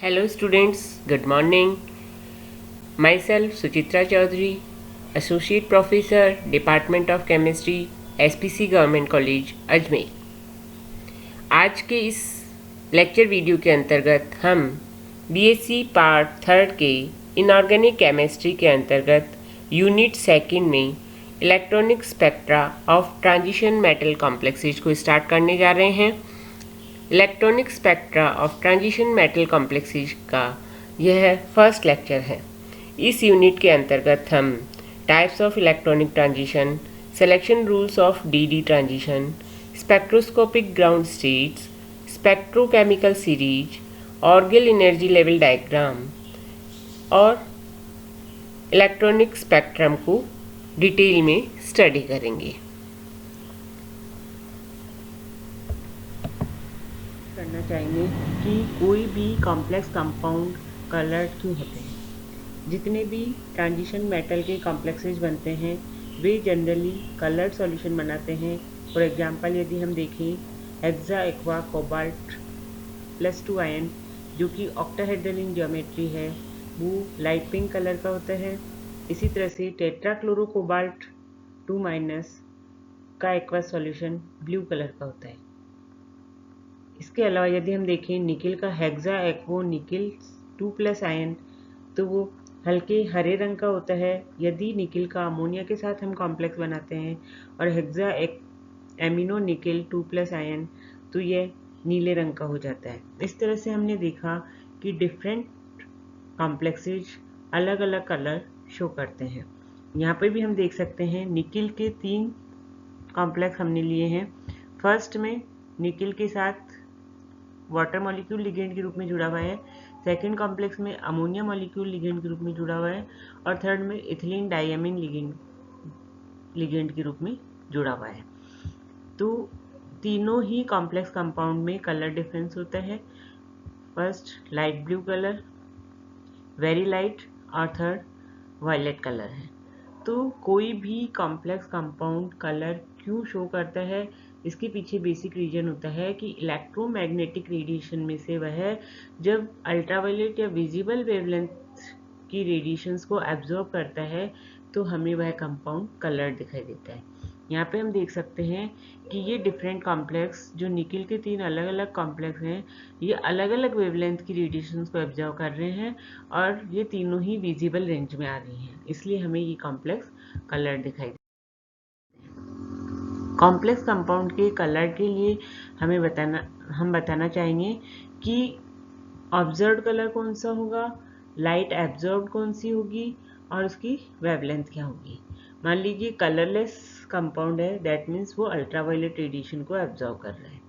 Hello students, good morning. Myself Suchitra Chaudhary, Associate Professor, Department of Chemistry, SPC Government College, Ajmer. आज के इस lecture video के अंतर्गत हम बीएससी पार्ट 3 के इनऑर्गेनिक केमिस्ट्री के अंतर्गत यूनिट 2 में electronic spectra of transition metal complexes को स्टार्ट करने जा रहे हैं। Electronic spectra of transition metal complexes का यह फर्स्ट लेक्चर है। इस यूनिट के अंतर्गत हम types of electronic transition, selection rules of DD transition, spectroscopic ground states, spectrochemical series, Orgel energy level diagram और इलेक्ट्रॉनिक स्पेक्ट्रम को डिटेल में स्टडी करेंगे। करना चाहेंगे कि कोई भी कॉम्प्लेक्स कंपाउंड कलर्ड क्यों होते हैं। जितने भी ट्रांजिशन मेटल के कॉम्प्लेक्सेज बनते हैं वे जनरली कलर्ड सॉल्यूशन बनाते हैं। फॉर एग्जांपल यदि हम देखें हेक्सा एक्वा कोबाल्ट +2 आयन जो कि ऑक्टाहेड्रल इन ज्योमेट्री है वो लाइट पिंक कलर का होता है। इसी तरह से टेट्राक्लोरो कोबाल्ट 2- का एक्वस सॉल्यूशन ब्लू कलर का होता है। इसके अलावा यदि हम देखें निकिल का हेक्सा एक्वो निकिल 2+ आयन तो वो हल्के हरे रंग का होता है। यदि निकिल का अमोनिया के साथ हम कॉम्प्लेक्स बनाते हैं और हेक्सा एमिनो निकिल 2+ आयन तो ये नीले रंग का हो जाता है। इस तरह से हमने देखा कि डिफरेंट कॉम्प्लेक्सेज अलग अलग कलर शो करते हैं। यहाँ पे भी हम देख सकते हैं निकिल के 3 कॉम्प्लेक्स हमने लिए हैं। फर्स्ट में निकिल के साथ वाटर मॉलिक्यूल लिगेंड के रूप में जुड़ा हुआ है, सेकेंड कॉम्प्लेक्स में अमोनिया मॉलिक्यूल लिगेंड के रूप में जुड़ा हुआ है और थर्ड में इथिलीन डायमीन लिगेंड के रूप में जुड़ा हुआ है। तो तीनों ही कॉम्प्लेक्स कंपाउंड में कलर डिफरेंस होता है। First light blue colour, very light और थर्ड वायलेट कलर है। तो कोई भी कॉम्प्लेक्स कंपाउंड कलर क्यों शो करता है, इसके पीछे बेसिक रीजन होता है कि इलेक्ट्रोमैग्नेटिक रेडिएशन में से वह जब अल्ट्रावायलेट या विजिबल वेवलेंथ की रेडिएशंस को एब्जॉर्ब करता है तो हमें वह कंपाउंड कलर दिखाई देता है। यहाँ पे हम देख सकते हैं कि ये डिफरेंट कॉम्प्लेक्स जो निकिल के 3 अलग अलग कॉम्प्लेक्स हैं ये अलग अलग वेवलेंथ की रेडिएशंस को एब्जॉर्ब कर रहे हैं और ये तीनों ही विजिबल रेंज में आ रही हैं, इसलिए हमें ये कॉम्प्लेक्स कलर दिखाई देता है। कॉम्प्लेक्स कंपाउंड के कलर के लिए हम बताना चाहेंगे कि ऑब्जर्व्ड कलर कौन सा होगा, लाइट एब्जॉर्ब्ड कौन सी होगी और उसकी वेवलेंथ क्या होगी। मान लीजिए कलरलेस कंपाउंड है, दैट मीन्स वो अल्ट्रावायलेट रेडिएशन को एब्जॉर्ब कर रहा है।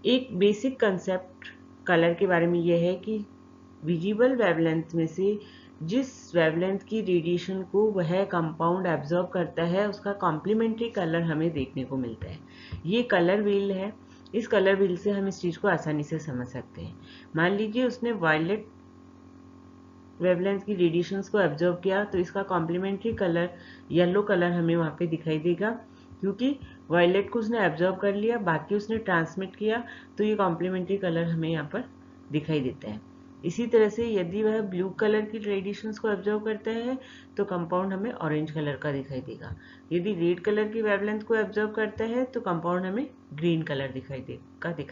एक बेसिक कंसेप्ट कलर के बारे में यह है कि विजिबल वेवलेंथ में से जिस वेवलेंथ की रेडिएशन को वह कंपाउंड एब्जॉर्ब करता है उसका कॉम्प्लीमेंट्री कलर हमें देखने को मिलता है। ये कलर व्हील है। इस कलर व्हील से हम इस चीज़ को आसानी से समझ सकते हैं। मान लीजिए उसने वायलेट वेवलेंथ की रेडिएशंस को एब्जॉर्ब किया तो इसका कॉम्प्लीमेंट्री कलर येलो कलर हमें वहाँ पे दिखाई देगा, क्योंकि वायलेट को उसने एब्जॉर्ब कर लिया, बाकी उसने ट्रांसमिट किया तो ये कॉम्प्लीमेंट्री कलर हमें यहाँ पर दिखाई देता है। इसी तरह से यदि वह ब्लू कलर की रेडिएशंस को एब्जॉर्ब करता है तो कंपाउंड हमें ऑरेंज कलर का दिखाई देगा। यदि रेड कलर की वेवलेंथ को एब्जॉर्ब करता है तो कंपाउंड हमें ग्रीन कलर दिखाई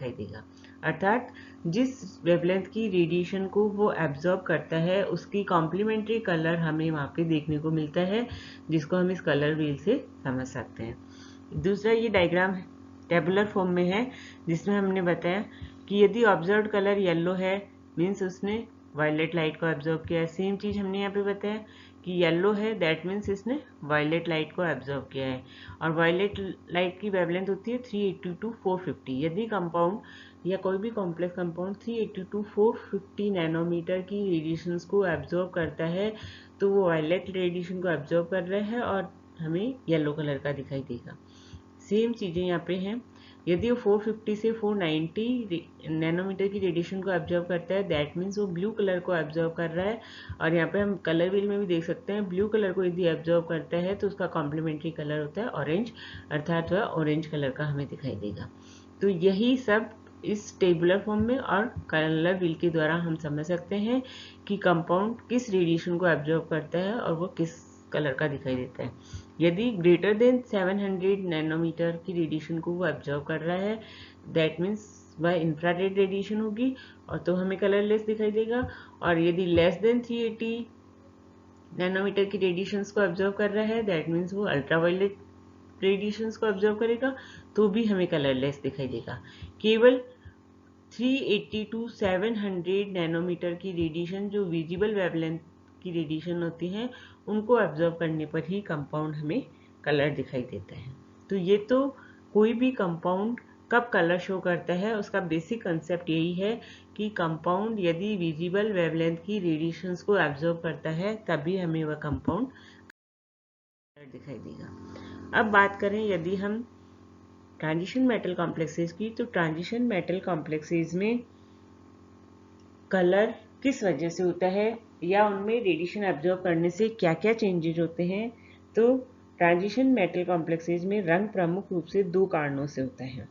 देगा। अर्थात जिस वेवलेंथ की रेडिएशन को वो एब्जॉर्ब करता है उसकी कॉम्प्लीमेंट्री कलर हमें वहाँ पे देखने को मिलता है, जिसको हम इस कलर व्हील से समझ सकते हैं। दूसरा ये डायग्राम टेबुलर फॉर्म में है जिसमें हमने बताया कि यदि ऑब्जर्व्ड कलर येलो है मीन्स उसने वायलेट लाइट को एब्जॉर्ब किया है। सेम चीज़ हमने यहाँ पे बताया कि येलो है दैट मीन्स इसने वायलेट लाइट को एब्जॉर्ब किया है और वायलेट लाइट की वेवलेंथ होती है 380 to 450। यदि कंपाउंड या कोई भी कॉम्प्लेक्स कंपाउंड 380 to 450 नैनोमीटर की रेडिएशंस को एब्जॉर्ब करता है तो वो वायलेट रेडिएशन को एब्जॉर्ब कर रहा है और हमें येलो कलर का दिखाई देगा। सेम चीज़ें यहाँ पे हैं। यदि वो 450 से 490 नैनोमीटर की रेडिएशन को एब्जॉर्ब करता है दैट मीन्स वो ब्लू कलर को एब्जॉर्ब कर रहा है और यहाँ पे हम कलर व्हील में भी देख सकते हैं ब्लू कलर को यदि एब्जॉर्ब करता है तो उसका कॉम्प्लीमेंट्री कलर होता है ऑरेंज, अर्थात वह ऑरेंज कलर का हमें दिखाई देगा। तो यही सब इस टेबुलर फॉर्म में और कलर व्हील के द्वारा हम समझ सकते हैं कि कंपाउंड किस रेडिएशन को एब्जॉर्ब करता है और वो किस कलर का दिखाई देता है। यदि ग्रेटर देन 700 नैनोमीटर की रेडिएशन को वो एब्जॉर्ब कर रहा है, दैट मीन्स वह इंफ्रारेड रेडिएशन होगी और तो हमें कलरलेस दिखाई देगा। और यदि लेस देन 380 नैनोमीटर की रेडिएशंस को एब्जॉर्ब कर रहा है, दैट मीन्स वो अल्ट्रावायलेट रेडिएशंस को एब्जॉर्ब करेगा, तो भी हमें कलरलेस दिखाई देगा। केवल 380 टू 700 नैनोमीटर की रेडिएशन जो विजिबल वेवलेंथ की रेडिएशन होती हैं, उनको एब्जॉर्ब करने पर ही कंपाउंड हमें कलर दिखाई देता है। तो ये तो कोई भी कंपाउंड कब कलर शो करता है उसका बेसिक कंसेप्ट यही है कि कंपाउंड यदि विजिबल वेवलेंथ की रेडिएशंस को एब्जॉर्ब करता है तभी हमें वह कंपाउंड कलर दिखाई देगा। अब बात करें यदि हम ट्रांजिशन मेटल कॉम्प्लेक्सेस की, तो ट्रांजिशन मेटल कॉम्प्लेक्सेस में कलर किस वजह से होता है या उनमें रेडिएशन एब्जॉर्ब करने से क्या क्या चेंजेज होते हैं। तो ट्रांजिशन मेटल कॉम्प्लेक्सेस में रंग प्रमुख रूप से दो कारणों से होता है,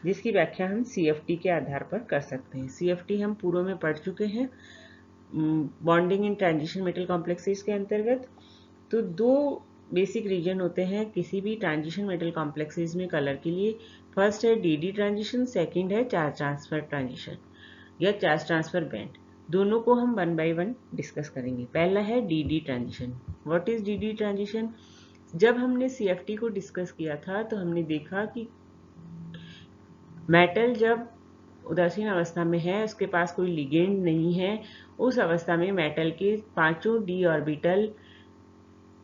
जिसकी व्याख्या हम CFT के आधार पर कर सकते हैं। CFT हम पूर्व में पढ़ चुके हैं bonding in transition metal complexes के अंतर्गत। तो दो बेसिक रीजन होते हैं किसी भी ट्रांजिशन मेटल कॉम्प्लेक्सेस में कलर के लिए। फर्स्ट है DD ट्रांजिशन, सेकंड है चार्ज ट्रांसफर ट्रांजिशन या चार्ज ट्रांसफर बैंड। दोनों को हम वन बाय वन डिस्कस करेंगे। पहला है DD transition. What is DD transition? जब हमने CFT को डिस्कस किया था तो हमने देखा कि मेटल जब उदासीन अवस्था में है, उसके पास कोई लिगेंड नहीं है, उस अवस्था में मेटल के पांचों d ऑर्बिटल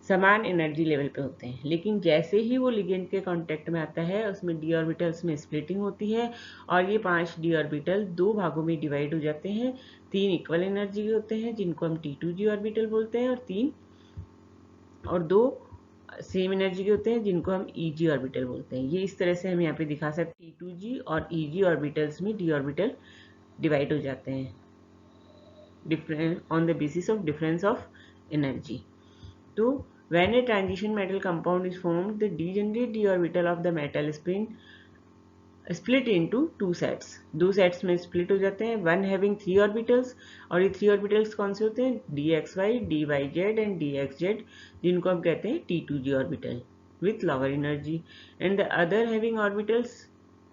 समान एनर्जी लेवल पे होते हैं। लेकिन जैसे ही वो लिगेंड के कांटेक्ट में आता है उसमें d ऑर्बिटल्स में स्प्लिटिंग होती है और ये 5 d ऑर्बिटल दो भागों में डिवाइड हो जाते हैं। 3 इक्वल एनर्जी के होते हैं जिनको हम T2g ऑर्बिटल बोलते हैं और 2 सेम एनर्जी के होते हैं जिनको हम Eg ऑर्बिटल बोलते हैं। ये इस तरह से हम यहाँ पे दिखा सकते हैं T2g और Eg ऑर्बिटल्स में d ऑर्बिटल डिवाइड हो जाते हैं on the basis of difference of energy. तो when a transition metal compound is formed, the degenerate d orbital of the metal spin split into two sets। दो sets में split हो जाते हैं, one having 3 orbitals, और ये 3 orbitals कौन से होते हैं? dxy, dyz एंड dxz, जिनको हम कहते हैं T2g orbital with lower energy, and the other having orbitals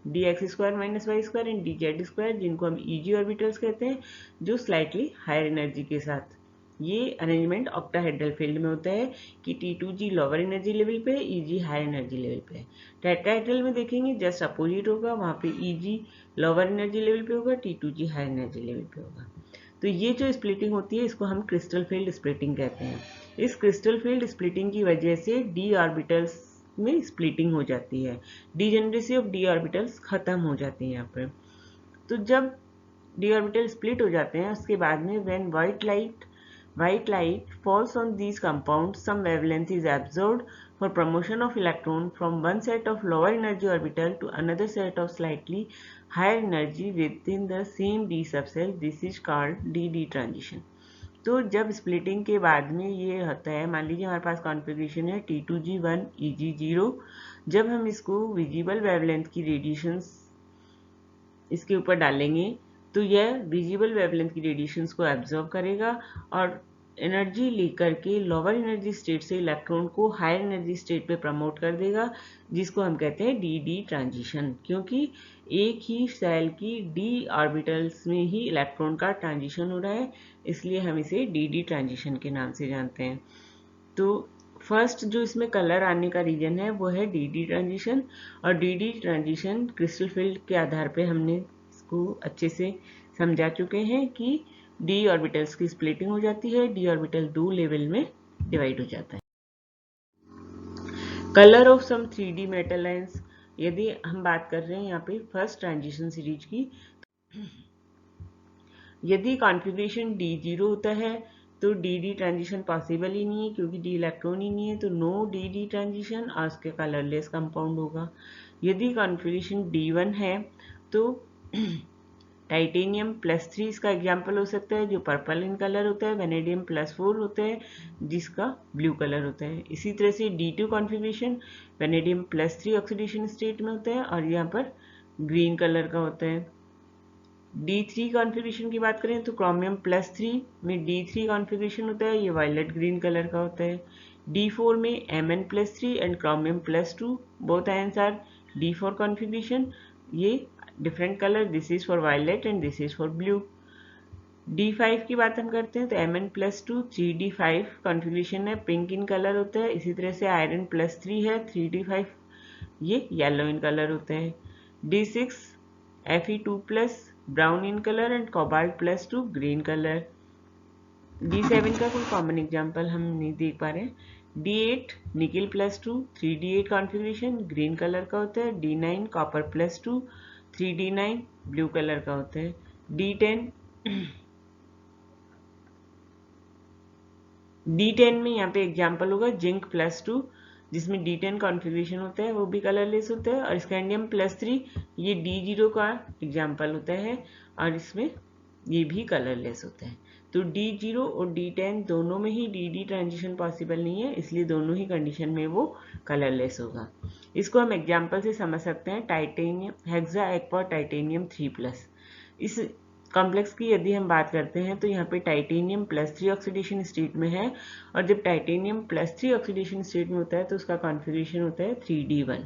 dx² - y² and dz², जिनको हम Eg ऑर्बिटल्स कहते हैं, जो स्लाइटली हायर एनर्जी के साथ। ये अरेंजमेंट ऑक्टाहेड्रल फील्ड में होता है कि T2g लोअर एनर्जी लेवल पे, Eg हाई एनर्जी लेवल पे है। टेट्राहेड्रल में देखेंगे जस्ट अपोजिट होगा, वहाँ पे Eg लोअर एनर्जी लेवल पे होगा, T2g हाई एनर्जी लेवल पे होगा। तो ये जो स्प्लिटिंग होती है इसको हम क्रिस्टल फील्ड स्प्लिटिंग कहते हैं। इस क्रिस्टल फील्ड स्प्लिटिंग की वजह से d ऑर्बिटल्स में स्प्लिटिंग हो जाती है, डिजेनरेसी ऑफ d ऑर्बिटल्स खत्म हो जाती है यहाँ पर। तो जब d ऑर्बिटल स्प्लिट हो जाते हैं उसके बाद में when white light falls on these compounds, some wavelength is absorbed for promotion of electron from one set of lower energy orbital to another set of slightly higher energy within the same d subcell। This is called DD transition। तो जब splitting के बाद में ये होता है, मान लीजिए हमारे पास कॉन्फ़िगरेशन है T2g1 Eg0, जब हम इसको विजिबल वेवलेंथ की रेडिएशंस इसके ऊपर डालेंगे तो यह विजिबल वेवलेंथ की रेडिएशंस को एब्जॉर्ब करेगा और एनर्जी लेकर के लोअर एनर्जी स्टेट से इलेक्ट्रॉन को हायर एनर्जी स्टेट पे प्रमोट कर देगा, जिसको हम कहते हैं DD ट्रांजिशन। क्योंकि एक ही सेल की d ऑर्बिटल्स में ही इलेक्ट्रॉन का ट्रांजिशन हो रहा है, इसलिए हम इसे DD ट्रांजिशन के नाम से जानते हैं। तो फर्स्ट जो इसमें कलर आने का रीजन है वो है DD ट्रांजिशन, और DD ट्रांजिशन क्रिस्टल फील्ड के आधार पे हमने इसको अच्छे से समझा चुके हैं कि d ऑर्बिटल्स की स्प्लिटिंग हो जाती है, d ऑर्बिटल दो लेवल में डिवाइड हो जाता है। Colour of some 3D metal ions, यदि हम बात कर रहे हैं यहाँ पे फर्स्ट ट्रांजिशन सीरीज की, यदि कॉन्फ़िगरेशन D0 होता है तो DD ट्रांजिशन पॉसिबल ही नहीं है, क्योंकि d इलेक्ट्रॉन ही नहीं है, तो नो DD ट्रांजिशन और उसके कलरलेस कंपाउंड होगा। यदि कॉन्फ़िगरेशन D1 है तो टाइटेनियम +3 इसका एग्जाम्पल हो सकता है, जो पर्पल इन कलर होता है, वेनेडियम +4 होता है जिसका ब्लू कलर होता है। इसी तरह से D2 configuration vanadium +3 oxidation state में होता है और यहाँ पर ग्रीन कलर का होता है। D3 कॉन्फ़िगरेशन की बात करें तो क्रोमियम +3 में D3 कॉन्फ़िगरेशन होता है, ये वायलेट ग्रीन कलर का होता है। D4 में Mn+3 and chromium +2 both ions are D4 configuration, ये different colour, this is for violet and this is for blue. D5 की बात हम करते हैं तो Mn+2 3D5 कॉन्फ़िगरेशन है, पिंक इन कलर होता है। इसी तरह से आयरन +3 है 3D5, ये येलो इन कलर होते हैं। D6 Fe2+ brown in colour and cobalt +2 green colour. D7 का कोई कॉमन एग्जांपल हम नहीं देख पा रहे हैं। D8 nickel +2 3D8 configuration green colour का होता है। D9 copper +2 3D9 blue colour का होता है। D10 में यहाँ पे एग्जांपल होगा जिंक +2 जिसमें D10 कॉन्फ़िगरेशन होता है, वो भी कलरलेस होता है। और स्कैंडियम +3 ये D0 का एग्जांपल होता है और इसमें ये भी कलरलेस होता है। तो D0 और D10 दोनों में ही DD ट्रांजिशन पॉसिबल नहीं है, इसलिए दोनों ही कंडीशन में वो कलरलेस होगा। इसको हम एग्जांपल से समझ सकते हैं, टाइटेनियम हेक्सा एक्वा टाइटेनियम 3+। इस कॉम्प्लेक्स की यदि हम बात करते हैं तो यहाँ पे टाइटेनियम +3 ऑक्सीडेशन स्टेट में है, और जब टाइटेनियम +3 ऑक्सीडेशन स्टेट में होता है तो उसका कॉन्फ़िगरेशन होता है 3D1।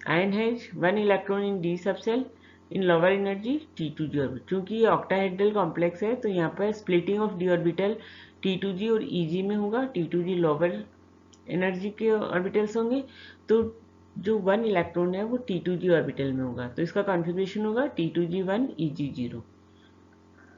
Ion has 1 electron in D subshell in lower energy T2G orbital. चूंकि ये ऑक्टाहेड्रल कॉम्प्लेक्स है तो यहाँ पर splitting of D orbital T2G और EG में होगा। T2G लोअर एनर्जी के ऑर्बिटल्स होंगे, तो जो 1 इलेक्ट्रॉन है वो T2G ऑर्बिटल में होगा, तो इसका कॉन्फ़िगरेशन होगा T2G1 EG0।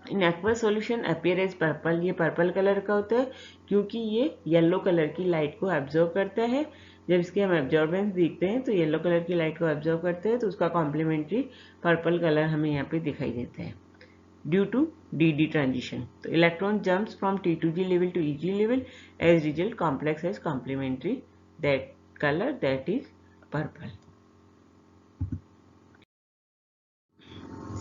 In aqueous solution appear as purple, ये पर्पल कलर का होता है क्योंकि ये येलो कलर की लाइट को एब्जॉर्ब करता है। जब इसके हम एब्जॉर्बेंस देखते हैं तो येलो कलर की लाइट को एब्जॉर्ब करते हैं, तो उसका कॉम्प्लीमेंट्री पर्पल कलर हमें यहाँ पे दिखाई देता है ड्यू टू DD ट्रांजिशन। तो electron jumps from T2G level to EG level, as result complex has complementary that colour that is purple.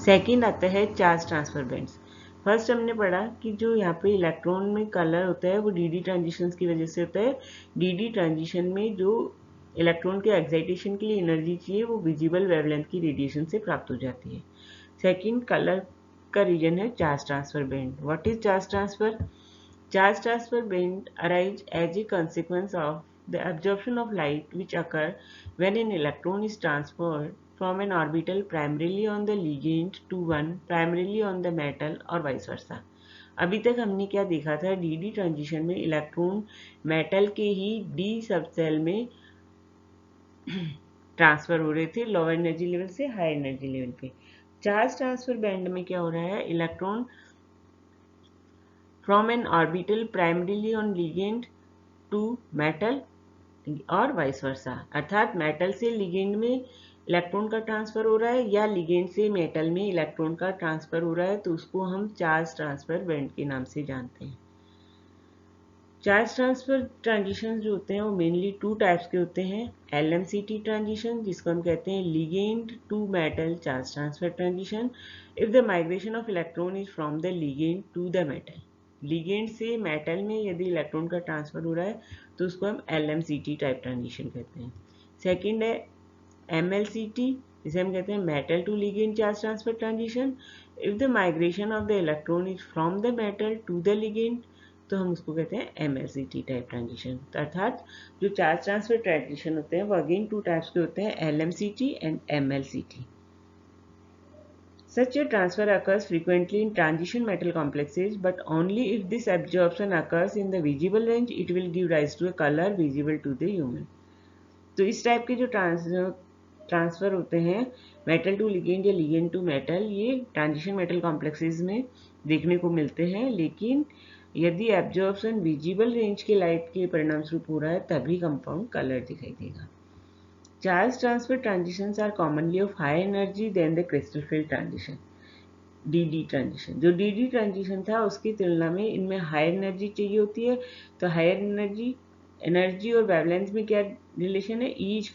Second आता है चार्ज ट्रांसफर बैंड्स। फर्स्ट हमने पढ़ा कि जो यहाँ पे इलेक्ट्रॉन में कलर होता है वो DD ट्रांजिशन की वजह से होता है। DD ट्रांजिशन में जो इलेक्ट्रॉन के एक्साइटेशन के लिए एनर्जी चाहिए वो विजिबल वेवलेंथ की रेडिएशन से प्राप्त हो जाती है। सेकेंड कलर का रीजन है charge transfer band. What is charge transfer? Charge transfer band arise as a consequence of the absorption of light which occur when an electron is transferred from an orbital primarily on the ligand to one primarily on the metal और vice versa। अभी तक हमने क्या देखा था, DD transition में electron metal के ही D subshell में ट्रांसफर हो रहे थे लोअर एनर्जी लेवल से हाई एनर्जी लेवल पे। चार्ज ट्रांसफर बैंड में क्या हो रहा है, electron from an orbital primarily on ligand to metal और वाइस वर्सा, अर्थात मेटल से लिगेंड में इलेक्ट्रॉन का ट्रांसफर हो रहा है या लिगेंड से मेटल में इलेक्ट्रॉन का ट्रांसफर हो रहा है, तो उसको हम चार्ज ट्रांसफर बैंड के नाम से जानते हैं। चार्ज ट्रांसफर ट्रांजिशन जो होते हैं वो मेनली 2 टाइप्स के होते हैं। LMCT ट्रांजिशन जिसको हम कहते हैं ligand to metal charge transfer transition, if the migration of electron is from the ligand to the metal. Ligand से मेटल में यदि इलेक्ट्रॉन का ट्रांसफर हो रहा है तो उसको हम LMCT टाइप ट्रांजिशन कहते हैं। सेकेंड है MLCT जिसे हम कहते हैं metal to ligand charge transfer transition, if the migration of the electron is from the metal to the ligand, तो हम उसको कहते हैं MLCT टाइप ट्रांजिशन। अर्थात जो चार्ज ट्रांसफर ट्रांजिशन होते हैं वो अगेन 2 टाइप्स के होते हैं, LMCT and MLCT। Such a transfer occurs frequently in transition metal complexes, but only if this absorption occurs in the visible range, it will give rise to a color visible to the human। तो इस type के जो transfer होते हैं metal to ligand या ligand to metal, ये transition metal complexes में देखने को मिलते हैं, लेकिन यदि एब्जॉर्प्शन विजिबल रेंज के लाइट के परिणाम स्वरूप हो रहा है तभी कंपाउंड कलर दिखाई देगा। Charge transfer transitions are commonly of higher energy than the crystal field transition, DD transition. जो DD ट्रांजिशन था उसकी तुलना में इनमें हायर एनर्जी चाहिए होती है, तो हायर एनर्जी और वेवलेंथ में क्या रिलेशन है, E =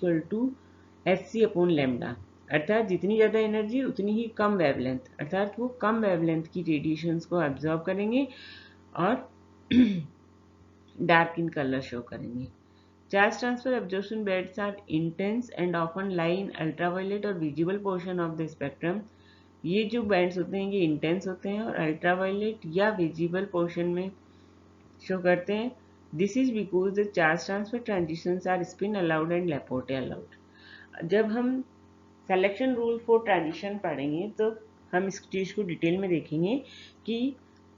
hc/λ, अर्थात जितनी ज़्यादा एनर्जी उतनी ही कम वेवलेंथ, अर्थात वो कम वेवलेंथ की रेडिएशंस को एब्जॉर्ब करेंगे और डार्क इन कलर शो करेंगे। Charge transfer absorption bands are intense and often lie in ultraviolet or visible portion of the spectrum. ये जो बैंड्स होते हैं ये इंटेंस होते हैं और अल्ट्रावायलेट या विजिबल पोर्शन में शो करते हैं। This is because the charge transfer transitions are spin allowed and Laporte allowed. जब हम सिलेक्शन रूल फॉर ट्रांजिशन पढ़ेंगे तो हम इस चीज़ को डिटेल में देखेंगे कि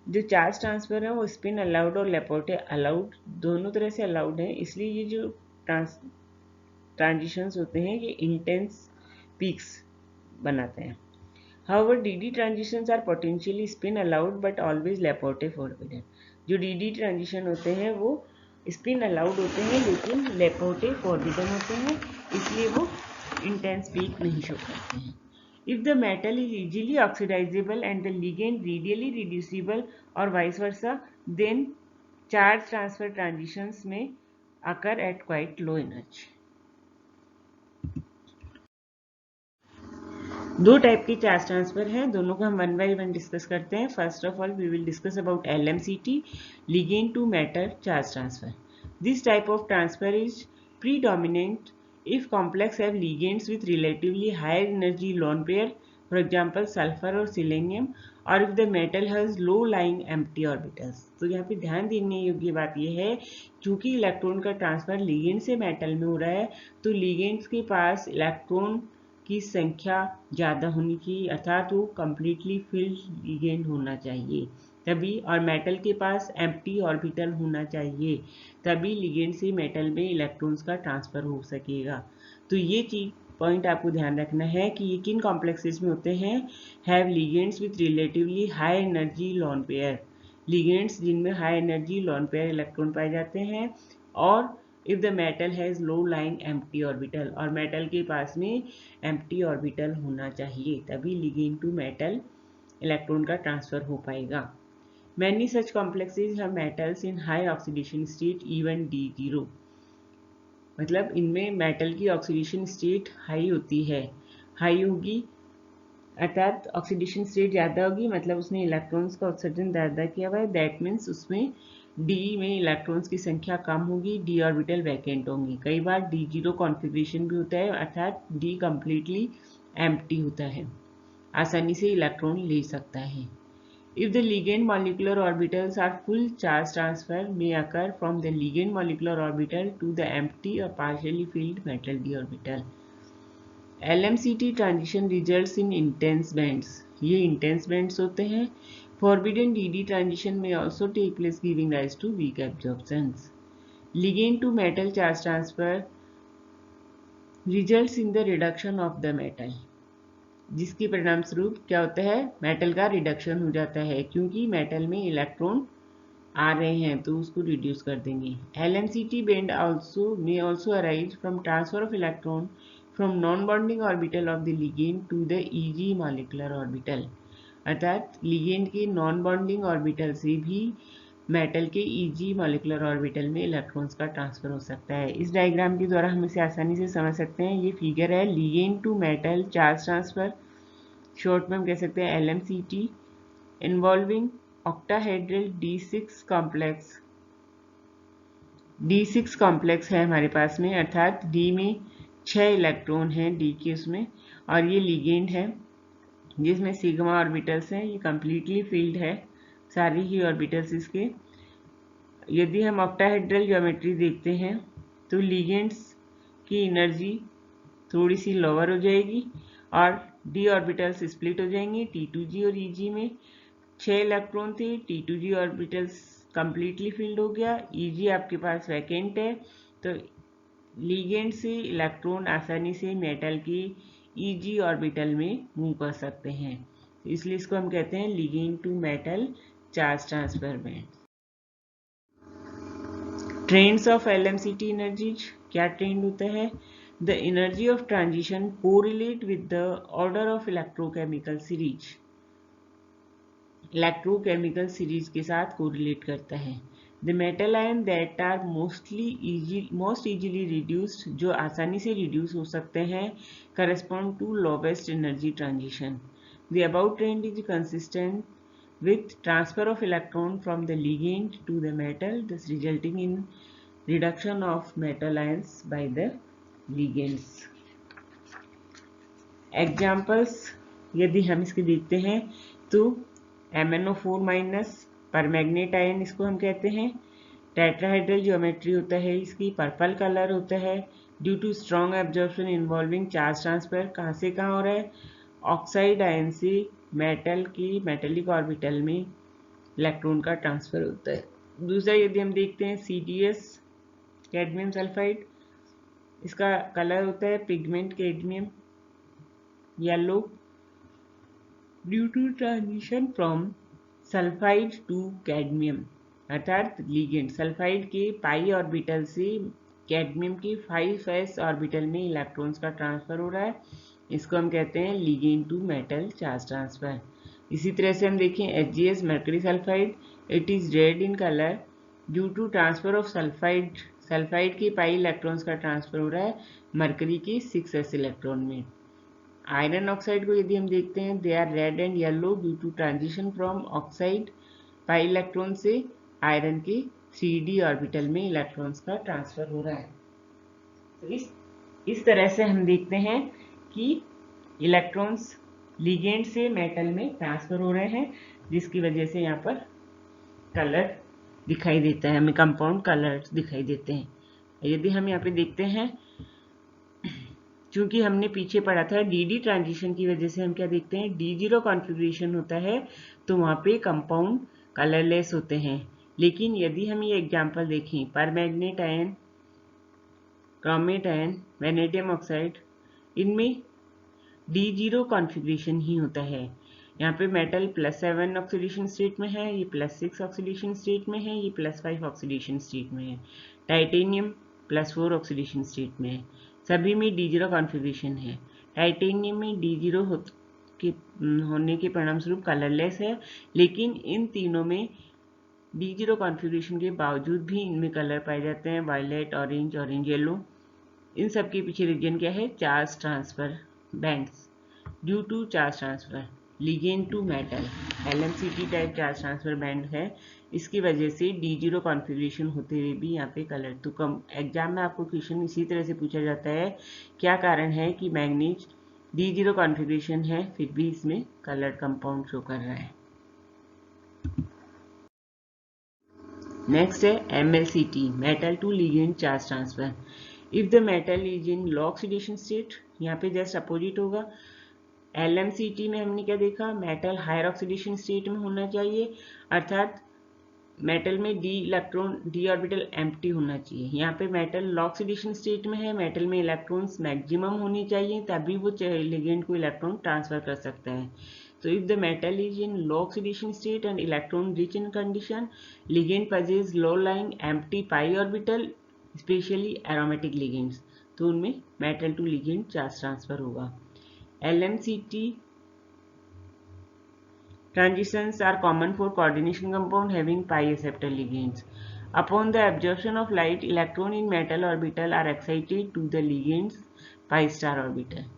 जो चार्ज ट्रांसफर है वो स्पिन अलाउड और लैपोर्टे अलाउड दोनों तरह से अलाउड है। इसलिए ये जो ट्रांजिशंस होते हैं ये इंटेंस पीक्स बनाते हैं। However, DD transitions are potentially spin allowed but always Laporte forbidden. जो DD transition होते हैं वो spin allowed होते हैं लेकिन Laporte forbidden होते हैं, इसलिए वो intense peak नहीं शो करते हैं। If the metal is easily oxidizable and the ligand readily reducible or vice versa, then charge transfer transitions may occur at quite low energy. दो टाइप की चार्ज ट्रांसफर है, दोनों को हम वन बाय वन डिस्कस करते हैं। First of all we will discuss about LMCT, ligand to metal charge transfer. This type of transfer is predominant if complex have ligands with relatively higher energy lone pair, for example sulfur और selenium, or if the metal has low lying empty orbitals. तो यहाँ पे ध्यान देने योग्य बात यह है, चूंकि इलेक्ट्रॉन का ट्रांसफर लिगेंड से मेटल में हो रहा है तो लिगेंड्स के पास इलेक्ट्रॉन की संख्या ज़्यादा होनी चाहिए, अर्थात वो कम्प्लीटली फिल्ड लिगेंड होना चाहिए तभी, और मेटल के पास एम्प्टी ऑर्बिटल होना चाहिए तभी लिगेंड से मेटल में इलेक्ट्रॉन्स का ट्रांसफ़र हो सकेगा। तो ये चीज़ पॉइंट आपको ध्यान रखना है कि ये किन कॉम्प्लेक्सेस में होते हैं। Have ligands with relatively high energy lone pair, ligands जिनमें high energy lone pair electron पाए जाते हैं, और if the metal has low lying empty orbital, और मेटल के पास में एम्प्टी ऑर्बिटल होना चाहिए तभी लिगेंड टू मेटल इलेक्ट्रॉन का ट्रांसफर हो पाएगा। Many such complexes have metals in high oxidation state even D0, मतलब इनमें मेटल की ऑक्सीडेशन स्टेट हाई होती है, हाई होगी अर्थात ऑक्सीडेशन स्टेट ज़्यादा होगी, मतलब उसने इलेक्ट्रॉन्स का उत्सर्जन ज़्यादा किया हुआ है, दैट मीन्स उसमें D में इलेक्ट्रॉन्स की संख्या कम होगी, D ऑर्बिटल वैकेंट होंगी। कई बार D0 कॉन्फ़िगरेशन भी होता है अर्थात D कम्प्लीटली एम्प्टी होता है, आसानी से इलेक्ट्रॉन ले सकता है। If the ligand molecular orbitals are full, charge transfer may occur from the ligand molecular orbital to the empty or partially filled metal d orbital. LMCT transition results in intense bands, ये intense bands होते हैं। Forbidden DD transition में also take place giving rise to weak absorptions. Ligand to metal charge transfer results in the reduction of the metal, जिसके परिणाम स्वरूप क्या होता है, मेटल का रिडक्शन हो जाता है, क्योंकि मेटल में इलेक्ट्रॉन आ रहे हैं तो उसको रिड्यूस कर देंगे। LMCT band may also arise from transfer of electron from non-bonding orbital of the ligand to the EG molecular orbital, अर्थात लिगेंड के नॉन बॉन्डिंग ऑर्बिटल से भी मेटल के EG मॉलिकुलर ऑर्बिटल में इलेक्ट्रॉन्स का ट्रांसफर हो सकता है। इस डायग्राम के द्वारा हम इसे आसानी से समझ सकते हैं। ये फिगर है ligand to metal charge transfer, short में हम कह सकते हैं LMCT, involving octahedral D6 complex. D6 complex है हमारे पास में, अर्थात D में 6 इलेक्ट्रॉन हैं D के उसमें, और ये लिगेंड है जिसमें सिग्मा ऑर्बिटल्स हैं, ये कम्प्लीटली फील्ड है सारी ही ऑर्बिटल्स इसके। यदि हम ऑक्टाहेड्रल ज्योमेट्री देखते हैं तो लिगेंड्स की एनर्जी थोड़ी सी लोअर हो जाएगी और D ऑर्बिटल्स स्प्लिट हो जाएंगे। T2G और EG में 6 इलेक्ट्रॉन थे, T2G ऑर्बिटल्स कम्प्लीटली फील्ड हो गया, EG आपके पास वैकेंट है, तो लिगेंड से इलेक्ट्रॉन आसानी से मेटल के EG ऑर्बिटल में मूव कर सकते हैं, तो इसलिए इसको हम कहते हैं ligand to metal charge transfer band. Trends of LMCT energies, क्या ट्रेंड होता है, the energy of transition correlate with the order of electrochemical series, electrochemical series के साथ कोरिलेट करता है। The metal ion that are most easily reduced, जो आसानी से रिड्यूस हो सकते हैं, correspond to lowest energy transition. The about trend is consistent with transfer of electron from the ligand to the metal, thus resulting in reduction of metal ions by the ligands. Examples यदि हम इसके देखते हैं तो MnO4 minus परमैग्नेट ion इसको हम कहते हैं। टेट्राहेड्रल ज्योमेट्री होता है, इसकी पर्पल कलर होता है due to strong absorption involving charge transfer. कहाँ से कहाँ हो रहा है? ऑक्साइड आयन से मेटल की मेटेलिक ऑर्बिटल में इलेक्ट्रॉन का ट्रांसफर होता है। दूसरा यदि हम देखते हैं CdS कैडमियम सल्फाइड, इसका कलर होता है pigment cadmium yellow due to transition from sulphide to cadmium, अर्थात लिगेंड सल्फाइड के पाई ऑर्बिटल से कैडमियम के 5s ऑर्बिटल में इलेक्ट्रॉन्स का ट्रांसफर हो रहा है। इसको हम कहते हैं ligand to metal charge transfer. इसी तरह से हम देखें HgS mercury sulphide, it is red in colour due to transfer of sulphide के पाई इलेक्ट्रॉन्स का ट्रांसफर हो रहा है मरकरी के 6s इलेक्ट्रॉन में। आयरन ऑक्साइड को यदि हम देखते हैं, they are red and yellow due to transition from oxide pi electron से आयरन के 3d ऑर्बिटल में इलेक्ट्रॉन्स का ट्रांसफर हो रहा है। तो इस तरह से हम देखते हैं कि इलेक्ट्रॉन्स लिगेंड से मेटल में ट्रांसफर हो रहे हैं, जिसकी वजह से यहाँ पर कलर दिखाई देता है, हमें कंपाउंड कलर्स दिखाई देते हैं। यदि हम यहाँ पे देखते हैं, चूंकि हमने पीछे पढ़ा था डी ट्रांजिशन की वजह से हम क्या देखते हैं, D0 कॉन्फ़िगरेशन होता है तो वहाँ पे कंपाउंड कलरलेस होते हैं। लेकिन यदि हम ये एग्जांपल देखें, परमैग्नेट ion, chromate ion, vanadium oxide, इनमें D0 कॉन्फ़िगरेशन ही होता है। यहाँ पे मेटल +7 ऑक्सीडेशन स्टेट में है, ये +6 ऑक्सीडेशन स्टेट में है, ये +5 ऑक्सीडेशन स्टेट में है। टाइटेनियम +4 ऑक्सीडेशन स्टेट में है। सभी में D0 कॉन्फ़िगरेशन है। टाइटेनियम में D0 होने के परिणामस्वरूप कलरलेस है, लेकिन इन तीनों में D0 कॉन्फ़िगरेशन के बावजूद भी इनमें कलर पाए जाते हैं, वायलेट, ऑरेंज, ऑरेंज येलो। इन सब के पीछे रीजन क्या है? Charge transfer bands due to charge transfer ligand to metal, LMCT type charge transfer band है। इसकी वजह से D0 कॉन्फ़िगरेशन होते हुए भी यहाँ पे कलर, तो कम एग्जाम में आपको क्वेश्चन इसी तरह से पूछा जाता है, क्या कारण है कि मैग्नीज D0 कॉन्फ़िगरेशन है फिर भी इसमें कलर्ड कंपाउंड शो कर रहा है। नेक्स्ट है MLCT, metal to ligand charge transfer. If the metal is in low oxidation state, यहाँ पे जस्ट अपोजिट होगा। LMCT में हमने क्या देखा, मेटल हायर ऑक्सीडेशन स्टेट में होना चाहिए, अर्थात मेटल में d ऑर्बिटल एम्प्टी होना चाहिए। यहाँ पे मेटल लो ऑक्सीडेशन स्टेट में है, मेटल में इलेक्ट्रॉन्स मैक्सिमम होनी चाहिए, तभी वो लिगेंड को इलेक्ट्रॉन ट्रांसफर कर सकता है। So if the metal is in low oxidation state and electron rich in condition, ligand possess low lying empty pi orbital, especially aromatic ligands, तो उनमें metal to ligand charge transfer होगा। LMCT transitions are common for coordination compound having pi acceptor ligands. Upon the absorption of light, electron in metal orbital are excited to the ligand's pi star orbital.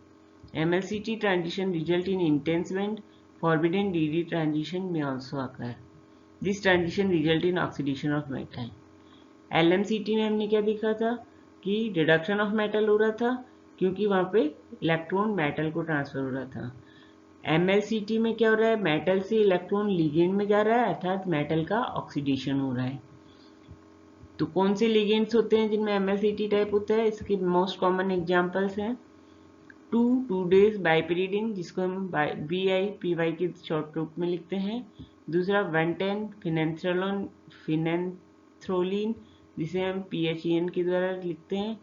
MLCT transition result in intense band. Forbidden DD transition may also occur. This transition result in oxidation of metal. LMCT में हमने क्या देखा था कि reduction of metal हो रहा था, क्योंकि वहाँ पे इलेक्ट्रॉन मेटल को ट्रांसफर हो रहा था। MLCT में क्या हो रहा है, मेटल से इलेक्ट्रॉन लिगेंड में जा रहा है, अर्थात मेटल का ऑक्सीडेशन हो रहा है। तो कौन से लिगेंड्स होते हैं जिनमें MLCT टाइप होता है? इसके मोस्ट कॉमन एग्जाम्पल्स हैं 2 days बाइपिरिडिन, जिसको हम BIPY के शॉर्ट रूप में लिखते हैं। दूसरा 110 फिनेंथ्रोलिन, जिसे हम PHEN के द्वारा लिखते हैं।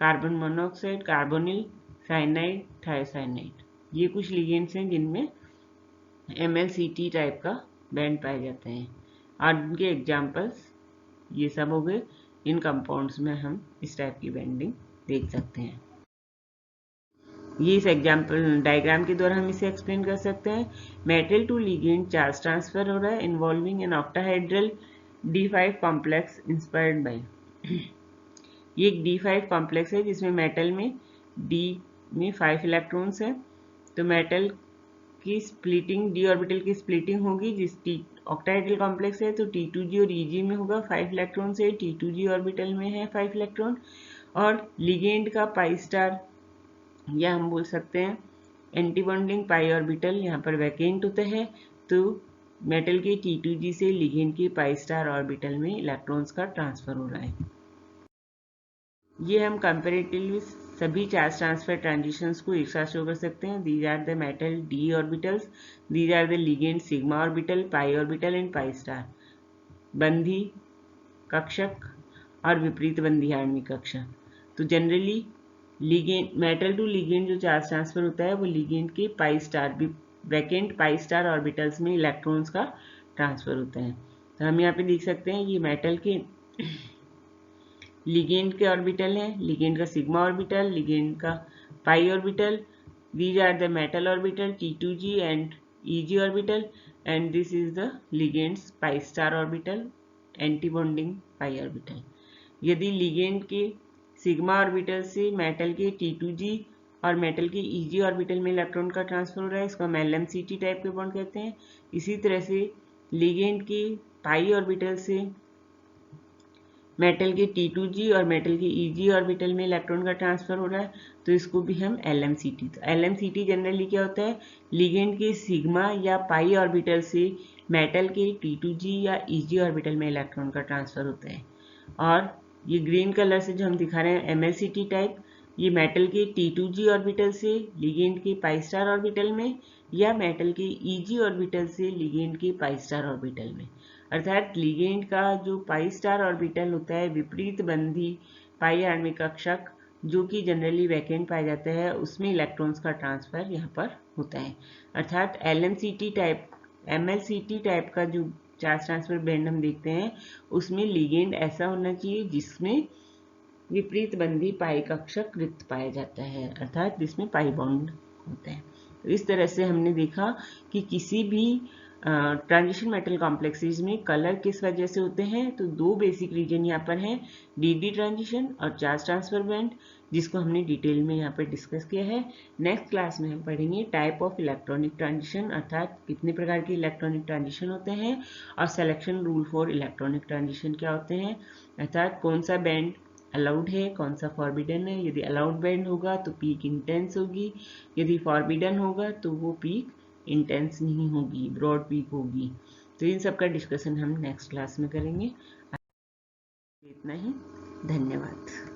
Carbon monoxide, carbonyl, cyanide, thiocyanide, ये कुछ लिगेंड्स हैं जिनमें MLCT टाइप का बैंड पाए जाते हैं, और उनके एग्जाम्पल्स ये सब हो गए। इन कंपाउंड्स में हम इस टाइप की बैंडिंग देख सकते हैं। ये इस एग्जाम्पल डायग्राम के द्वारा हम इसे एक्सप्लेन कर सकते हैं। Metal to ligand charge transfer हो रहा है involving an octahedral D5 complex inspired by. ये एक D5 कॉम्प्लेक्स है जिसमें मेटल में D में 5 इलेक्ट्रॉन्स है। तो मेटल की स्प्लिटिंग, D ऑर्बिटल की स्प्लिटिंग होगी, जिस ऑक्टाहेड्रल कॉम्प्लेक्स है तो T2G और EG में होगा, 5 इलेक्ट्रॉन से T2G ऑर्बिटल में है 5 इलेक्ट्रॉन, और लिगेंड का पाई स्टार, या हम बोल सकते हैं एंटी बॉन्डिंग पाई ऑर्बिटल यहाँ पर वैकेंट होता है, तो मेटल के T2G से लिगेंड के पाई स्टार ऑर्बिटल में इलेक्ट्रॉन्स का ट्रांसफर हो रहा है। ये हम कंपैरेटिवली सभी चार्ज ट्रांसफर ट्रांजिशंस को एक साथ शो कर सकते हैं। These are the metal d orbitals, these are the ligand sigma orbital, pi orbital and pi star. बंधी कक्षक और विपरीत बंधी आणविक कक्षक। तो generally ligand metal to ligand जो चार्ज ट्रांसफर होता है वो लिगेंड के pi star vacant pi star orbitals में इलेक्ट्रॉन्स का ट्रांसफर होता है। तो हम यहाँ पे देख सकते हैं ये मेटल के लिगेंड के ऑर्बिटल है, लिगेंड का सिग्मा ऑर्बिटल, लिगेंड का pi orbital. These are the metal orbital T2G and EG orbital, and this is the ligands pi star orbital, anti bonding pi orbital. यदि लिगेंड के sigma orbital से metal के T2G और metal के EG orbital में electron का transfer हो रहा है, इसको हम LMCT टाइप के बॉन्ड कहते हैं। इसी तरह से लिगेंड के पाई ऑर्बिटल से मेटल के T2G और मेटल के EG ऑर्बिटल में इलेक्ट्रॉन का ट्रांसफर हो रहा है, तो इसको भी हम LMCT। तो LMCT जनरली क्या होता है, लिगेंड के सिग्मा या पाई ऑर्बिटल से मेटल के T2G या EG ऑर्बिटल में इलेक्ट्रॉन का ट्रांसफर होता है। और ये ग्रीन कलर से जो हम दिखा रहे हैं MLCT टाइप, ये मेटल के T2G ऑर्बिटल से लिगेंड के पाई स्टार ऑर्बिटल में या मेटल के EG ऑर्बिटल से लिगेंड के पाई स्टार ऑर्बिटल में। अर्थात लिगेंड का जो पाई स्टार ऑर्बिटल होता है विपरीत बंधी पाई आणविक कक्षक जो कि जनरली वैकेंट पाया जाता है, उसमें इलेक्ट्रॉन्स का ट्रांसफर यहाँ पर होता है। अर्थात LMCT टाइप MLCT टाइप का जो चार्ज ट्रांसफर बैंड हम देखते हैं उसमें लिगेंड ऐसा होना चाहिए जिसमें विपरीत बंधी पाई कक्षक रिक्त पाया जाता है, अर्थात जिसमें पाई बॉन्ड होता है। तो इस तरह से हमने देखा कि किसी भी ट्रांजिशन मेटल कॉम्प्लेक्सेस में कलर किस वजह से होते हैं। तो दो बेसिक रीजन यहाँ पर हैं, DD ट्रांजिशन और चार्ज ट्रांसफर बैंड, जिसको हमने डिटेल में यहाँ पर डिस्कस किया है। नेक्स्ट क्लास में हम पढ़ेंगे टाइप ऑफ इलेक्ट्रॉनिक ट्रांजिशन, अर्थात कितने प्रकार के इलेक्ट्रॉनिक ट्रांजिशन होते हैं, और selection rule for electronic transition क्या होते हैं, अर्थात कौन सा बैंड अलाउड है, कौन सा फॉरबिडन है। यदि अलाउड बैंड होगा तो पीक इंटेंस होगी, यदि फॉरबिडन होगा तो वो पीक इंटेंस नहीं होगी, ब्रॉड पीक होगी। तो इन सब का डिस्कशन हम नेक्स्ट क्लास में करेंगे। इतना ही, धन्यवाद।